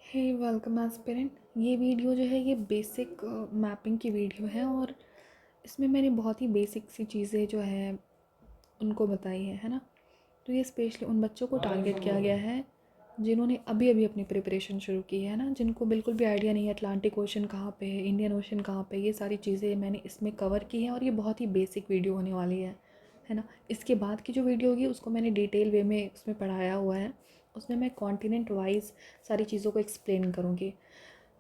हे welcome aspirant. ये video जो है ये बेसिक मैपिंग की वीडियो है और इसमें मैंने बहुत ही बेसिक सी चीज़ें जो है उनको बताई है ना। तो ये स्पेशली उन बच्चों को टारगेट किया गया है जिन्होंने अभी अभी अपनी प्रिपरेशन शुरू की है ना, जिनको बिल्कुल भी आइडिया नहीं है अटलांटिक ओशन कहाँ पे है, इंडियन ओशन कहाँ पे है। ये सारी चीज़ें मैंने इसमें कवर की हैं और ये बहुत ही बेसिक वीडियो होने वाली है ना। इसके बाद की जो वीडियो होगी उसको मैंने डिटेल वे में उसमें पढ़ाया हुआ है। उसमें मैं कॉन्टिनेंट वाइज सारी चीज़ों को एक्सप्लेन करूँगी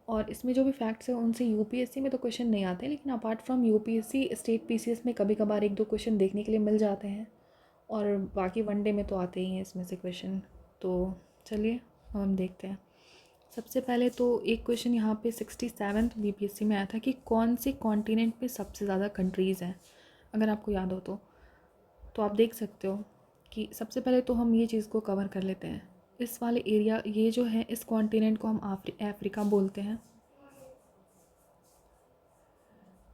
और इसमें जो भी फैक्ट्स हैं उनसे यूपीएससी में तो क्वेश्चन नहीं आते, लेकिन apart from UPSC state PCS में कभी कभार एक दो क्वेश्चन देखने के लिए मिल जाते हैं और बाकी वनडे में तो आते ही हैं इसमें से क्वेश्चन। तो चलिए हम देखते हैं। सबसे पहले तो एक क्वेश्चन यहाँ पे 67th बीपीएससी में आया था कि कौन से कॉन्टिनेंट पे सबसे ज़्यादा कंट्रीज़ हैं। अगर आपको याद हो तो आप देख सकते हो कि सबसे पहले तो हम ये चीज़ को कवर कर लेते हैं। इस वाले एरिया ये जो है इस कॉन्टिनेंट को हम अफ्रीका बोलते हैं,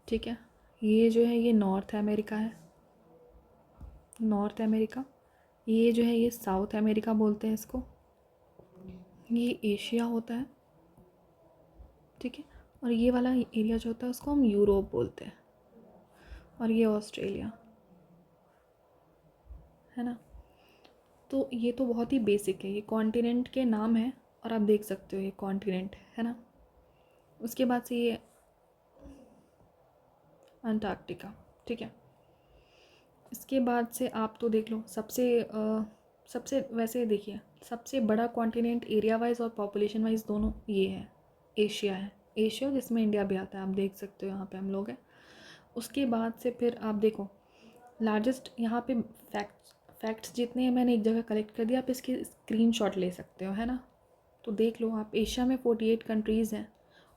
ठीक है। ये जो है ये नॉर्थ अमेरिका है, नॉर्थ अमेरिका। ये जो है ये साउथ अमेरिका बोलते हैं इसको। ये एशिया होता है, ठीक है। और ये वाला एरिया जो होता है उसको हम यूरोप बोलते हैं और ये ऑस्ट्रेलिया है ना। तो ये तो बहुत ही बेसिक है, ये कॉन्टिनेंट के नाम है और आप देख सकते हो ये कॉन्टिनेंट है ना। उसके बाद से ये अंटार्कटिका, ठीक है। इसके बाद से आप तो देख लो सबसे वैसे देखिए सबसे बड़ा कॉन्टिनेंट एरिया वाइज और पॉपुलेशन वाइज दोनों ये है, एशिया है। एशिया जिसमें इंडिया भी आता है, आप देख सकते हो यहाँ पे हम लोग हैं। उसके बाद से फिर आप देखो लार्जेस्ट यहाँ पे फैक्ट्स जितने हैं मैंने एक जगह कलेक्ट कर दिया, आप इसके स्क्रीनशॉट ले सकते हो है ना। तो देख लो आप, एशिया में 48 कंट्रीज़ हैं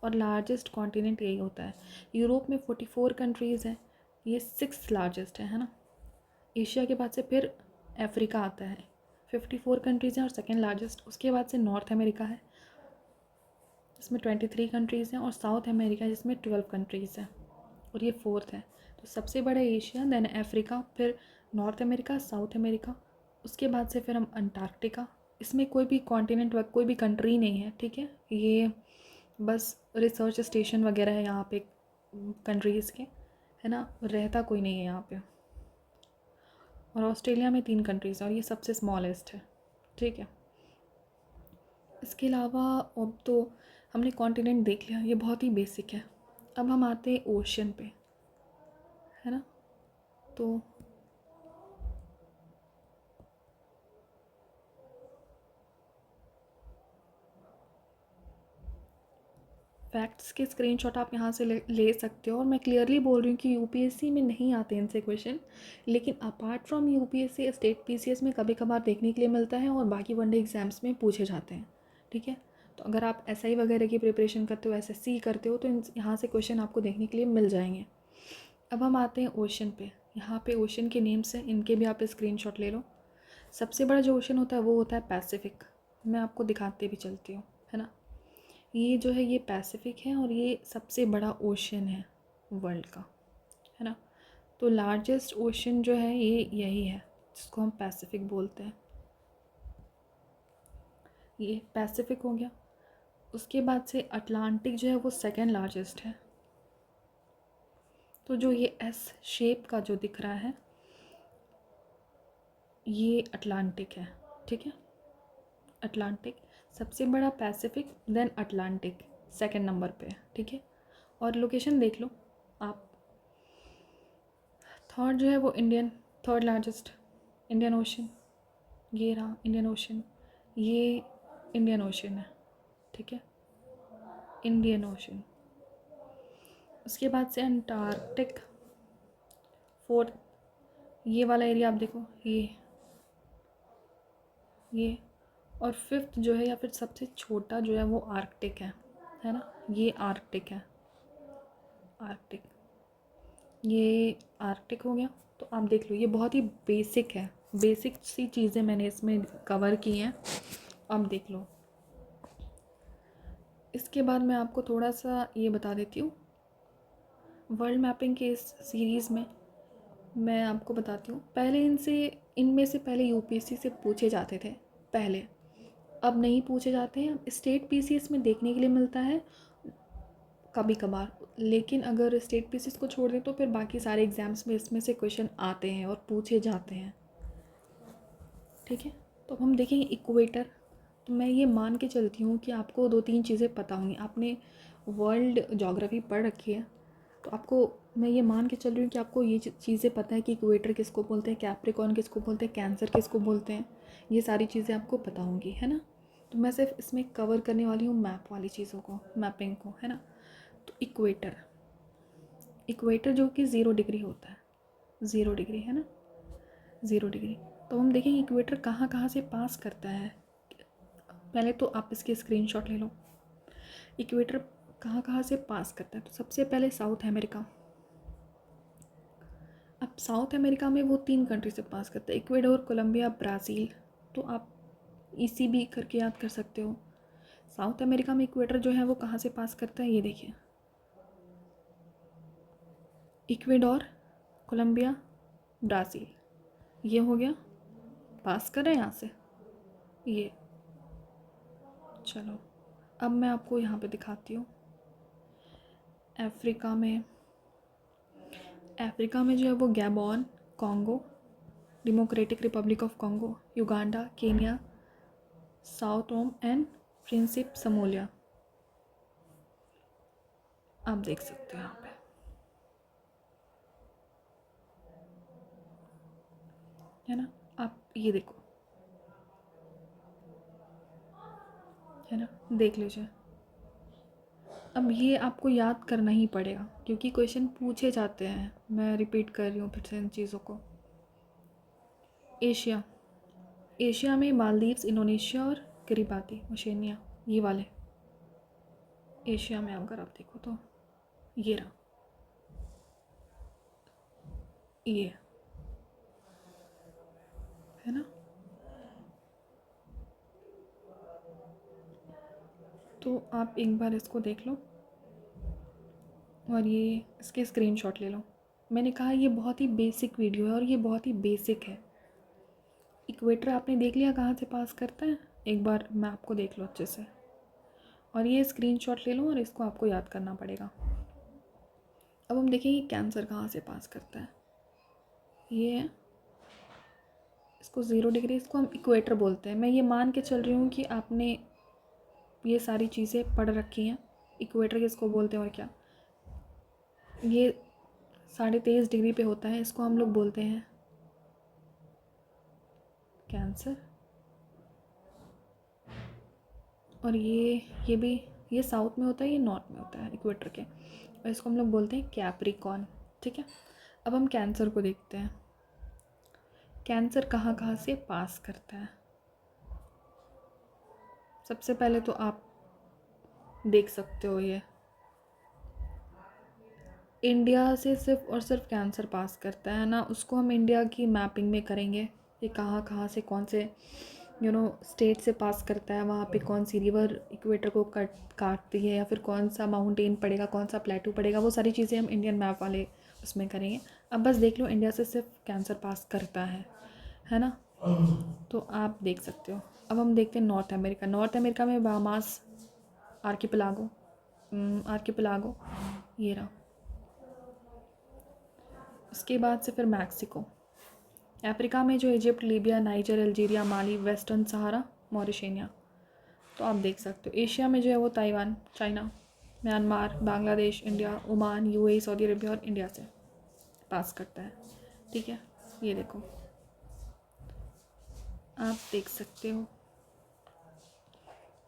और लार्जेस्ट कॉन्टिनेंट यही होता है। यूरोप में 44 कंट्रीज़ हैं, ये 6th लार्जेस्ट है ना। एशिया के बाद से फिर अफ्रीका आता है, 54 कंट्रीज़ हैं और सेकेंड लार्जेस्ट। उसके बाद से नॉर्थ अमेरिका है जिसमें 23 कंट्रीज़ हैं और साउथ अमेरिका जिसमें 12 कंट्रीज़ हैं और ये फोर्थ है। तो सबसे बड़ा एशिया, देन अफ्रीका, फिर नॉर्थ अमेरिका, साउथ अमेरिका। उसके बाद से फिर हम अंटार्कटिका। इसमें कोई भी कॉन्टिनेंट व कोई भी कंट्री नहीं है, ठीक है। ये बस रिसर्च स्टेशन वगैरह है यहाँ पे कंट्रीज़ के, है ना। रहता कोई नहीं है यहाँ पे। और ऑस्ट्रेलिया में 3 कंट्रीज़ और ये सबसे स्मॉलेस्ट है, ठीक है। इसके अलावा अब तो हमने कॉन्टिनेंट देख लिया, ये बहुत ही बेसिक है। अब हम आते हैं ओशन पे, है ना। तो फैक्ट्स के स्क्रीनशॉट आप यहाँ से ले सकते हो और मैं क्लियरली बोल रही हूँ कि यूपीएससी में नहीं आते इनसे क्वेश्चन, लेकिन apart from UPSC state PCS में कभी कभार देखने के लिए मिलता है और बाकी वनडे एग्जाम्स में पूछे जाते हैं, ठीक है। तो अगर आप एसआई वगैरह की प्रिपरेशन करते हो, एसएससी करते हो, तो यहाँ से क्वेश्चन आपको देखने के लिए मिल जाएंगे। अब हम आते हैं ओशन पे। यहाँ पे ओशन के नेम्स हैं, इनके भी आप स्क्रीनशॉट ले लो। सबसे बड़ा जो ओशन होता है वो होता है पैसिफिक। मैं आपको दिखाते भी चलती हूँ, है ना। ये जो है ये पैसिफिक है और ये सबसे बड़ा ओशन है वर्ल्ड का, है ना। तो लार्जेस्ट ओशन जो है ये यही है जिसको हम पैसिफिक बोलते हैं। ये पैसिफिक हो गया। उसके बाद से अटलांटिक जो है वो सेकेंड लार्जेस्ट है। तो जो ये एस शेप का जो दिख रहा है ये अटलांटिक है, ठीक है। अटलांटिक सबसे बड़ा, Pacific, then Atlantic second number पे है, ठीक है। और लोकेशन देख लो आप। थर्ड जो है वो Indian, third largest Indian ocean, ये रहा इंडियन ओशन, ये इंडियन ओशन है, ठीक है, इंडियन ओशन। उसके बाद से अंटार्कटिक फोर्थ, ये वाला एरिया आप देखो, ये और फिफ्थ जो है या फिर सबसे छोटा जो है वो आर्कटिक है ना। ये आर्कटिक है, आर्कटिक, ये आर्कटिक हो गया। तो आप देख लो ये बहुत ही बेसिक है, बेसिक सी चीज़ें मैंने इसमें कवर की हैं, आप देख लो। इसके बाद मैं आपको थोड़ा सा ये बता देती हूँ, वर्ल्ड मैपिंग के इस सीरीज़ में मैं आपको बताती हूँ। पहले इनमें से पहले यूपीएससी से पूछे जाते थे पहले, अब नहीं पूछे जाते हैं। स्टेट पीसीएस में देखने के लिए मिलता है कभी कभार, लेकिन अगर स्टेट पीसीएस को छोड़ दें तो फिर बाकी सारे एग्ज़ाम्स में इसमें से क्वेश्चन आते हैं और पूछे जाते हैं। ठीक है, तो हम देखेंगे इक्वेटर। तो मैं ये मान के चलती हूँ कि आपको 2-3 चीज़ें पता होंगी, आपने वर्ल्ड ज्योग्राफी पढ़ रखी है, तो आपको मैं ये मान के चल रही हूँ कि आपको ये चीज़ें पता है कि इक्वेटर किसको बोलते हैं, कैप्रिकॉर्न किसको बोलते हैं, कैंसर किसको बोलते हैं, ये सारी चीज़ें आपको पता होंगी, है ना। तो मैं सिर्फ इसमें कवर करने वाली हूँ मैप वाली चीज़ों को, मैपिंग को, है ना। तो इक्वेटर, इक्वेटर जो कि 0 डिग्री होता है, 0 डिग्री, है ना, 0 डिग्री। तो हम देखेंगे इक्वेटर कहाँ कहाँ से पास करता है। पहले तो आप इसके स्क्रीनशॉट ले लो, इक्वेटर कहाँ कहाँ से पास करता है। तो सबसे पहले साउथ अमेरिका। अब साउथ अमेरिका में वो 3 कंट्री से पास करता है, इक्वेडोर, कोलंबिया, ब्राज़ील। तो आप इसी भी करके याद कर सकते हो। साउथ अमेरिका में इक्वेटर जो है वो कहाँ से पास करता है, ये देखिए, इक्वेडोर, कोलंबिया, ब्राज़ील, ये हो गया, पास कर रहे हैं यहाँ से ये। चलो अब मैं आपको यहाँ पे दिखाती हूँ अफ्रीका में। अफ्रीका में जो है वो Gabon, Congo, Democratic Republic of Congo, Uganda, Kenya, Sao Tome and Principe, Somalia, आप देख सकते हो यहाँ पे, है ना। आप ये देखो, है ना, देख लीजिए। अब ये आपको याद करना ही पड़ेगा क्योंकि क्वेश्चन पूछे जाते हैं। मैं रिपीट कर रही हूँ फिर से इन चीज़ों को। एशिया, एशिया में मालदीव्स, इंडोनेशिया और किरिबाती, ओशेनिया, ये वाले एशिया में अगर आप देखो तो ये रहा, ये, है ना। तो आप एक बार इसको देख लो और ये इसके स्क्रीनशॉट ले लो। मैंने कहा ये बहुत ही बेसिक वीडियो है और ये बहुत ही बेसिक है। इक्वेटर आपने देख लिया कहाँ से पास करता है, एक बार मैं आपको देख लो अच्छे से, और ये स्क्रीनशॉट ले लो और इसको आपको याद करना पड़ेगा। अब हम देखेंगे कैंसर कहाँ से पास करता है, ये है, इसको 0 डिग्री, इसको हम इक्वेटर बोलते हैं। मैं ये मान के चल रही हूँ कि आपने ये सारी चीज़ें पढ़ रखी हैं, इक्वेटर किसको बोलते हैं और क्या। ये 23.5 डिग्री पे होता है, इसको हम लोग बोलते हैं कैंसर। और ये भी, ये साउथ में होता है, ये नॉर्थ में होता है इक्वेटर के, और इसको हम लोग बोलते हैं कैप्रिकॉर्न। ठीक है, अब हम कैंसर को देखते हैं, कैंसर कहाँ कहाँ से पास करता है। सबसे पहले तो आप देख सकते हो ये इंडिया से सिर्फ और सिर्फ कैंसर पास करता है ना, उसको हम इंडिया की मैपिंग में करेंगे ये कहाँ कहाँ से कौन से स्टेट से पास करता है, वहाँ पे कौन सी रिवर इक्वेटर को काटती है, या फिर कौन सा माउंटेन पड़ेगा, कौन सा प्लेटू पड़ेगा, वो सारी चीज़ें हम इंडियन मैप वाले उसमें करेंगे। अब बस देख लो इंडिया से सिर्फ कैंसर पास करता है ना। तो आप देख सकते हो। अब हम देखते हैं नॉर्थ अमेरिका। नॉर्थ अमेरिका में बाहामास आर्किपेलागो, आर्किपेलागो ये रहा। उसके बाद से फिर मैक्सिको। अफ्रीका में जो इजिप्ट, लीबिया, नाइजर, अल्जीरिया, माली, वेस्टर्न सहारा, मॉरिशेनिया, तो आप देख सकते हो। एशिया में जो है वो Taiwan, China, Myanmar, Bangladesh, India, Oman, UAE, Saudi Arabia और इंडिया से पास करता है। ठीक है, ये देखो आप देख सकते हो।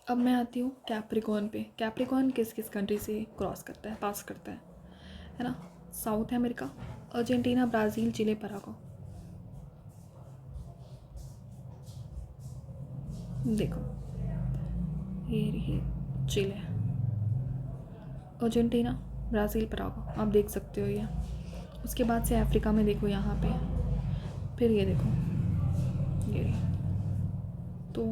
अब मैं आती हूँ कैप्रिकॉर्न पे। कैप्रिकॉर्न किस किस कंट्री से क्रॉस करता है, पास करता है ना। साउथ अमेरिका, अर्जेंटीना, ब्राज़ील, चिले, पराग्वे। देखो ये चिले, अर्जेंटीना, ब्राज़ील, पराग्वे, आप देख सकते हो ये। उसके बाद से अफ्रीका में देखो यहाँ पे, फिर ये देखो ये, तो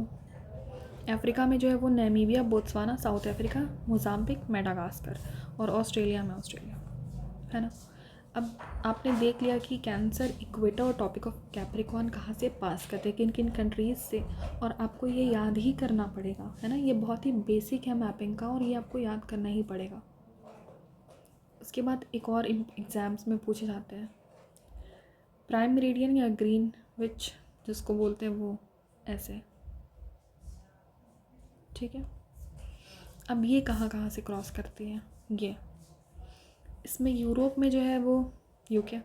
अफ्रीका में जो है वो Namibia, Botswana, south Africa, Mozambique, Madagascar, और ऑस्ट्रेलिया में ऑस्ट्रेलिया, है ना। अब आपने देख लिया कि कैंसर इक्वेटर और टॉपिक ऑफ कैप्रिकॉर्न कहाँ से पास करते हैं, किन किन कंट्रीज़ से, और आपको ये याद ही करना पड़ेगा, है ना। ये बहुत ही बेसिक है मैपिंग का और ये आपको याद करना ही पड़ेगा। उसके बाद एक और एग्ज़ाम्स में पूछे जाते हैं प्राइम मेरिडियन या ग्रीन विच जिसको बोलते हैं वो ऐसे, ठीक है। अब ये कहाँ कहाँ से क्रॉस करती है, ये इसमें यूरोप में जो है वो यूके,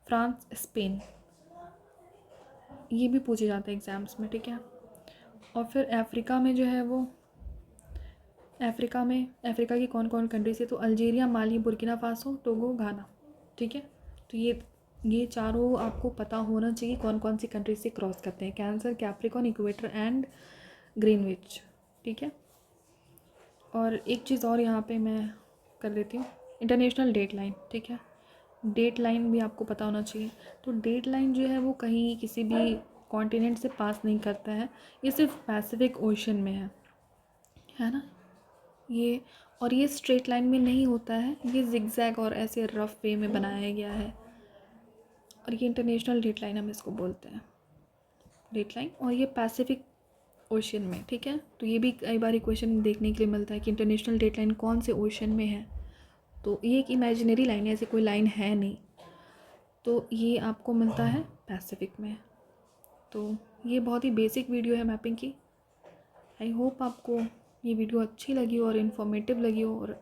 फ्रांस, स्पेन, ये भी पूछे जाते हैं एग्ज़ाम्स में, ठीक है। और फिर अफ्रीका में जो है वो अफ्रीका की कौन कौन कंट्री से, तो अल्जीरिया, माली, बुर्किना फासो, टोगो, घाना, ठीक है। तो ये चारों आपको पता होना चाहिए कौन कौन सी कंट्री से क्रॉस करते हैं, cancer, Capricorn, equator and Greenwich, ठीक है। और एक चीज़ और यहाँ पे मैं कर देती हूँ, इंटरनेशनल डेट लाइन, ठीक है। डेट लाइन भी आपको पता होना चाहिए। तो डेट लाइन जो है वो कहीं किसी भी कॉन्टिनेंट से पास नहीं करता है, ये सिर्फ पैसिफिक ओशन में है ना ये। और ये स्ट्रेट लाइन में नहीं होता है, ये जिगजैग और ऐसे रफ वे में बनाया गया है, और ये इंटरनेशनल डेट लाइन हम इसको बोलते हैं, डेट लाइन। और ये पैसिफिक ओशन में, ठीक है। तो ये भी कई बार क्वेश्चन देखने के लिए मिलता है कि इंटरनेशनल डेट लाइन कौन से ओशन में है, तो ये एक इमेजिनरी लाइन है, ऐसे कोई लाइन है नहीं, तो ये आपको मिलता है पैसिफिक में। तो ये बहुत ही बेसिक वीडियो है मैपिंग की। आई होप आपको ये वीडियो अच्छी लगी और इन्फॉर्मेटिव लगी हो, और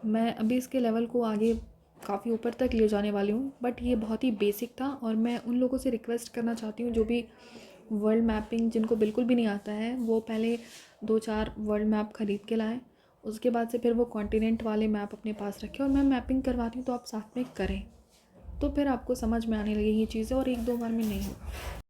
मैं अभी इसके लेवल को आगे काफ़ी ऊपर तक ले जाने वाली हूँ, बट ये बहुत ही बेसिक था। और मैं उन लोगों से रिक्वेस्ट करना चाहती हूँ जो भी वर्ल्ड मैपिंग जिनको बिल्कुल भी नहीं आता है, वो पहले 2-4 वर्ल्ड मैप ख़रीद के लाएँ, उसके बाद से फिर वो कॉन्टिनेंट वाले मैप अपने पास रखें, और मैं मैपिंग करवाती हूँ तो आप साथ में करें, तो फिर आपको समझ में आने लगेगी ये चीज़ें और 1-2 बार में नहीं होगा।